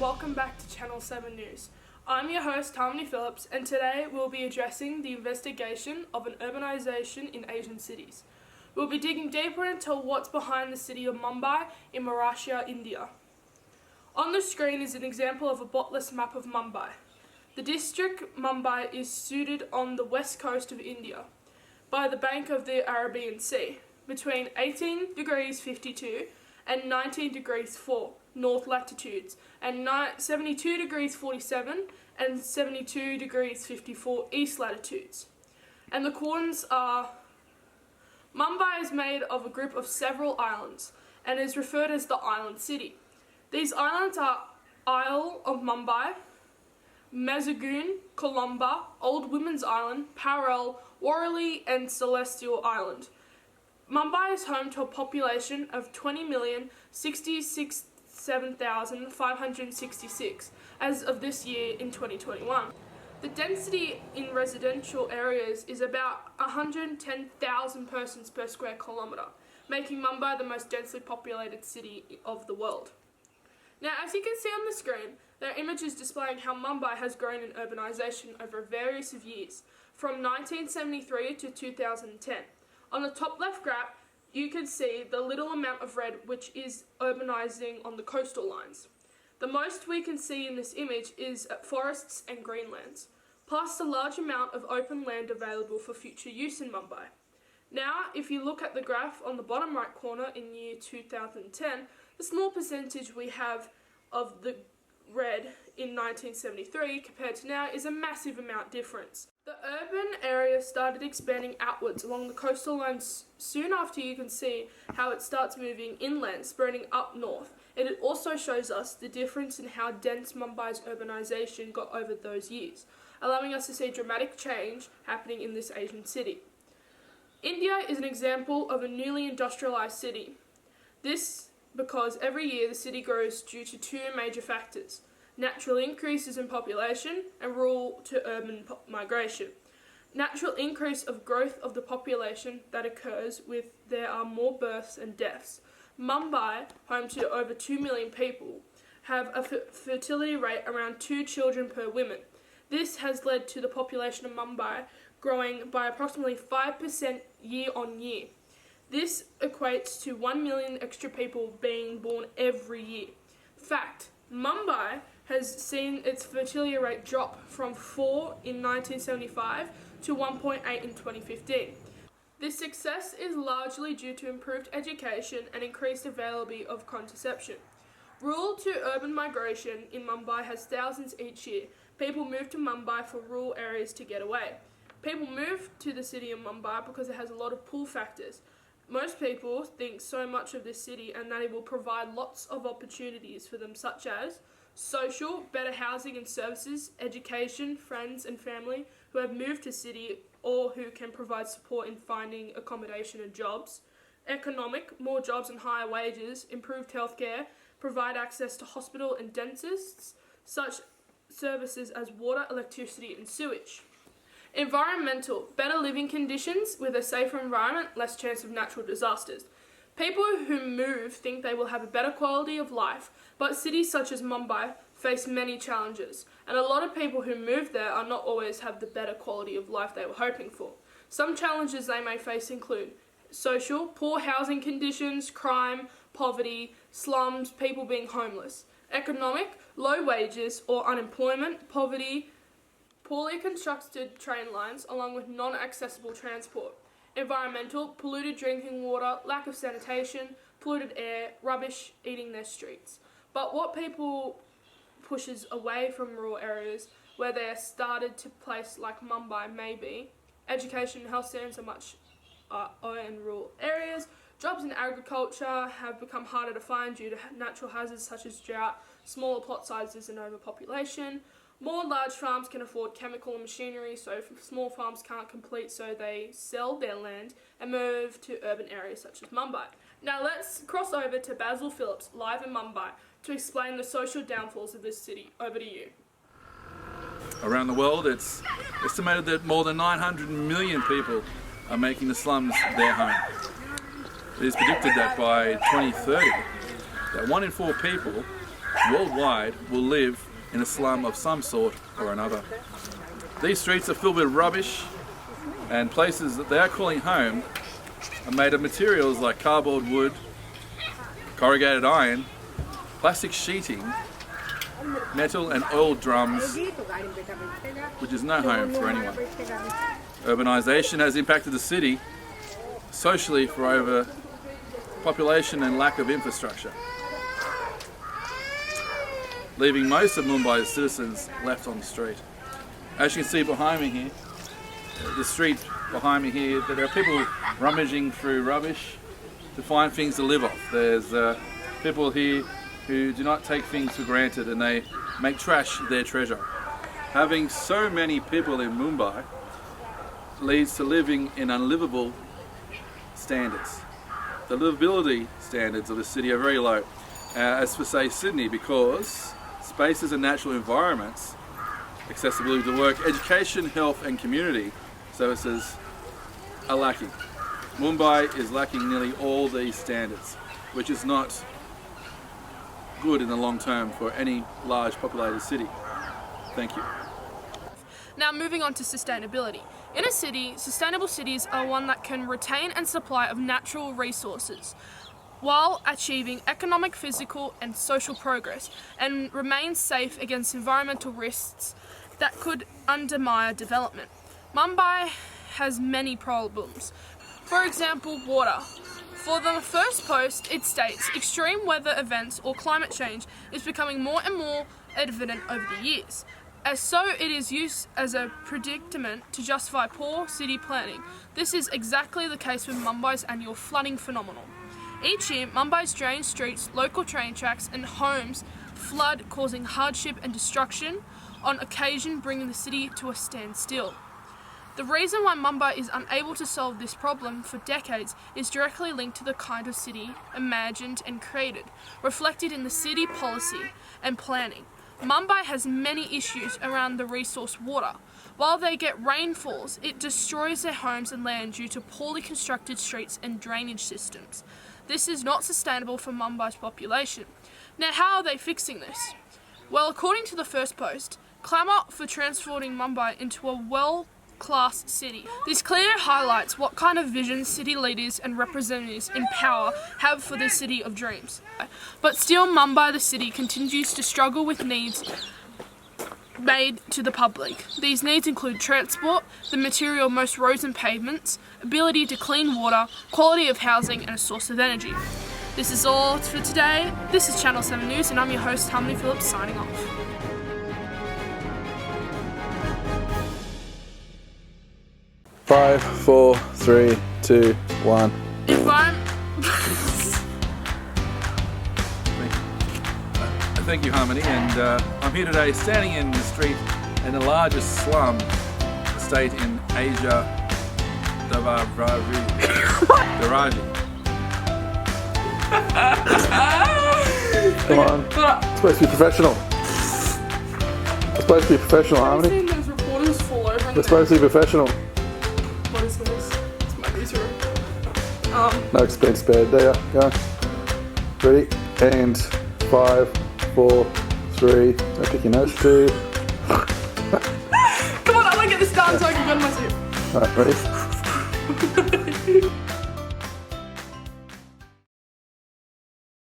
welcome back to Channel 7 News. I'm your host, Phillips, and today we'll be addressing the investigation of an urbanisation in Asian cities. We'll be digging deeper into what's behind the city of Mumbai in Maharashtra, India. On the screen is an example of a botless map of Mumbai. The district Mumbai is situated on the west coast of India, by the bank of the Arabian Sea, between 18 degrees 52 and 19 degrees 4 north latitudes, and 72 degrees 47 and 72 degrees 54 east latitudes. And the coordinates are: Mumbai is made of a group of several islands and is referred as the island city. These islands are Isle of Mumbai, Mezagoon, Colombo, Old Women's Island, Parel, Worli and Celestial Island. Mumbai is home to a population of 20,067,566 as of this year in 2021. The density in residential areas is about 110,000 persons per square kilometre, making Mumbai the most densely populated city of the world. Now, as you can see on the screen, there are images displaying how Mumbai has grown in urbanisation over various years, from 1973 to 2010. On the top left graph, you can see the little amount of red which is urbanising on the coastal lines. The most we can see in this image is forests and greenlands, plus a large amount of open land available for future use in Mumbai. Now, if you look at the graph on the bottom right corner in year 2010, the small percentage we have of the red in 1973 compared to now is a massive amount difference. The urban area started expanding outwards along the coastal lines soon after. You can see how it starts moving inland, spreading up north. And it also shows us the difference in how dense Mumbai's urbanisation got over those years, allowing us to see dramatic change happening in this Asian city. India is an example of a newly industrialised city. This because every year the city grows due to two major factors: natural increases in population and rural to urban migration. Natural increase of growth of the population that occurs with there are more births and deaths. Mumbai, home to over 2 million people, have a fertility rate around 2 children per woman. This has led to the population of Mumbai growing by approximately 5% year on year. This equates to 1 million extra people being born every year. Fact, Mumbai has seen its fertility rate drop from 4 in 1975 to 1.8 in 2015. This success is largely due to improved education and increased availability of contraception. Rural to urban migration in Mumbai has thousands each year. People move to Mumbai for rural areas to get away. People move to the city of Mumbai because it has a lot of pull factors. Most people think so much of this city and that it will provide lots of opportunities for them, such as social, better housing and services, education, friends and family who have moved to city or who can provide support in finding accommodation and jobs. Economic, more jobs and higher wages, improved healthcare, provide access to hospital and dentists, such services as water, electricity and sewage. Environmental, better living conditions with a safer environment, less chance of natural disasters. People who move think they will have a better quality of life, but cities such as Mumbai face many challenges, and a lot of people who move there are not always have the better quality of life they were hoping for. Some challenges they may face include social, poor housing conditions, crime, poverty, slums, people being homeless. Economic, low wages or unemployment, poverty, poorly constructed train lines along with non-accessible transport. Environmental, polluted drinking water, lack of sanitation, polluted air, rubbish eating their streets. But what people pushes away from rural areas where they are started to place like Mumbai may be education and health standards are much in rural areas. Jobs in agriculture have become harder to find due to natural hazards such as drought, smaller plot sizes and overpopulation. More large farms can afford chemical and machinery, so small farms can't complete, so they sell their land and move to urban areas such as Mumbai. Now let's cross over to Basil Phillips, live in Mumbai, to explain the social downfalls of this city. Over to you. Around the world, it's estimated that more than 900 million people are making the slums their home. It is predicted that by 2030, that 1 in 4 people worldwide will live in a slum of some sort or another. These streets are filled with rubbish, and places that they are calling home are made of materials like cardboard, wood, corrugated iron, plastic sheeting, metal and oil drums, which is no home for anyone. Urbanisation has impacted the city socially for overpopulation and lack of infrastructure, leaving most of Mumbai's citizens left on the street. As you can see behind me here, the street behind me here, there are people rummaging through rubbish to find things to live off. There's people here who do not take things for granted, and they make trash their treasure. Having so many people in Mumbai leads to living in unlivable standards. The livability standards of the city are very low, as for say Sydney, because spaces and natural environments, accessibility to work, education, health and community services are lacking. Mumbai is lacking nearly all these standards, which is not good in the long term for any large populated city. Thank you. Now moving on to sustainability. In a city, sustainable cities are one that can retain and supply of natural resources while achieving economic, physical and social progress, and remain safe against environmental risks that could undermine development. Mumbai has many problems. For example, water. For the first post, it states extreme weather events or climate change is becoming more and more evident over the years. As so, it is used as a predicament to justify poor city planning. This is exactly the case with Mumbai's annual flooding phenomenon. Each year, Mumbai's drained streets, local train tracks and homes flood, causing hardship and destruction, on occasion bringing the city to a standstill. The reason why Mumbai is unable to solve this problem for decades is directly linked to the kind of city imagined and created, reflected in the city policy and planning. Mumbai has many issues around the resource water. While they get rainfalls, it destroys their homes and land due to poorly constructed streets and drainage systems. This is not sustainable for Mumbai's population. Now, how are they fixing this? Well, according to the first post, clamour for transforming Mumbai into a world-class city. This clearly highlights what kind of vision city leaders and representatives in power have for the city of dreams. But still, Mumbai, the city, continues to struggle with needs made to the public. These needs include transport, the material of most roads and pavements, ability to clean water, quality of housing and a source of energy. This is all for today. This is Channel 7 News and I'm your host Harmony Phillips signing off. 5, 4, 3, 2, 1. If I'm... Thank you, Harmony, and I'm here today standing in the street in the largest slum state in Asia, Daraji. Come on. It's supposed to be professional. It's supposed to be professional, Harmony. Those reporters fall over. It's supposed to be professional. What is this? It's my newsroom. No expense spared. There you go. Ready? And 5, 4, 3. I'll pick your notes. 2. Come on, I want to get this done so I can go to my suit. Alright, ready?